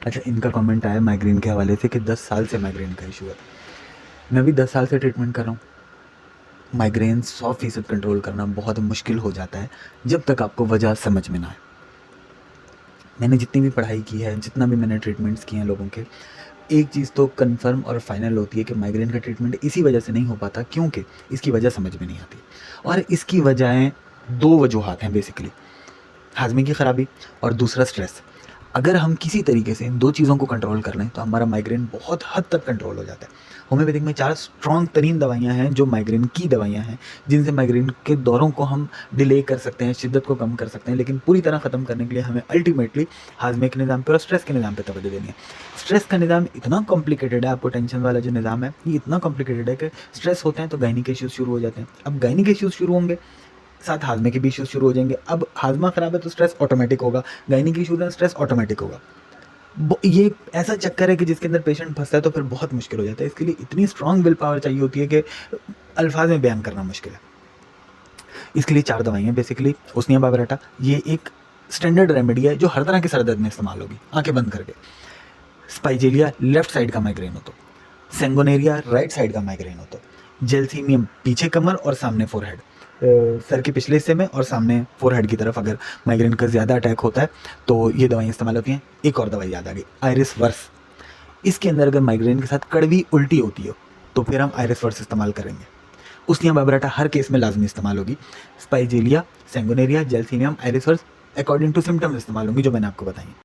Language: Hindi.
अच्छा, इनका कमेंट आया माइग्रेन के हवाले से कि 10 साल से माइग्रेन का इशू है। मैं भी 10 साल से ट्रीटमेंट कर रहा हूँ। माइग्रेन 100% कंट्रोल करना बहुत मुश्किल हो जाता है जब तक आपको वजह समझ में ना आए। मैंने जितनी भी पढ़ाई की है, जितना भी मैंने ट्रीटमेंट्स किए हैं लोगों के, एक चीज़ तो कन्फर्म और फाइनल होती है कि माइग्रेन का ट्रीटमेंट इसी वजह से नहीं हो पाता क्योंकि इसकी वजह समझ में नहीं आती। और इसकी वजहें 2 वजूहात हैं बेसिकली, हाज़मे की ख़राबी और दूसरा स्ट्रेस। अगर हम किसी तरीके से इन 2 चीज़ों को कंट्रोल कर लें तो हमारा माइग्रेन बहुत हद तक कंट्रोल हो जाता है। होम्योपैथिक में 4 स्ट्रॉन्ग तरीन दवाइयाँ हैं जो माइग्रेन की दवाइयाँ हैं, जिनसे माइग्रेन के दौरों को हम डिले कर सकते हैं, शिद्दत को कम कर सकते हैं, लेकिन पूरी तरह ख़त्म करने के लिए हमें अल्टीमेटली हाज़मे के निज़ाम पे और स्ट्रेस के निज़ाम पे तवज्जो देनी है। स्ट्रेस का निज़ाम इतना कॉम्प्लिकेटेड है, आपको टेंशन वाला जो निज़ाम है, ये इतना कॉम्प्लिकेटेड है कि स्ट्रेस होते हैं तो गायनी के इश्यूज़ शुरू हो जाते हैं। अब गायनी के इश्यूज़ शुरू होंगे, साथ हाज़मे के भी इश्यूज़ शुरू हो जाएँगे। अब हाज़मा ख़राब है तो स्ट्रेस ऑटोमेटिक होगा, गायनी के इश्यूज़ है स्ट्रेस ऑटोमेटिक होगा। ये ऐसा चक्कर है कि जिसके अंदर पेशेंट फंसता है तो फिर बहुत मुश्किल हो जाता है। इसके लिए इतनी स्ट्रॉन्ग विल पावर चाहिए होती है कि अल्फाज में बयान करना मुश्किल है। इसके लिए 4 दवाइयाँ बेसिकली। ओस्मिया बावरेटा ये एक स्टैंडर्ड रेमेडी है जो हर तरह के सर दर्द में इस्तेमाल होगी, आंखें बंद करके। स्पाइजेलिया लेफ्ट साइड का माइग्रेन हो तो, सेंगोनेरिया राइट साइड का माइग्रेन हो तो, जेलथीमियम पीछे कमर और सामने फोरहेड, सर के पिछले हिस्से में और सामने फोरहेड की तरफ अगर माइग्रेन का ज़्यादा अटैक होता है तो ये दवाइयाँ इस्तेमाल होती हैं। एक और दवाई याद आ गई, आयरिस वर्स। इसके अंदर अगर माइग्रेन के साथ कड़वी उल्टी होती हो तो फिर हम आयरिस वर्स इस्तेमाल करेंगे। उस्निया बाबराटा हर केस में लाजमी इस्तेमाल होगी। स्पाइजेलिया, सेंगोनेरिया, जेलथीमियम, आयरिस वर्स अकॉर्डिंग टू सिम्टम्स इस्तेमाल होंगी जो मैंने आपको बताई।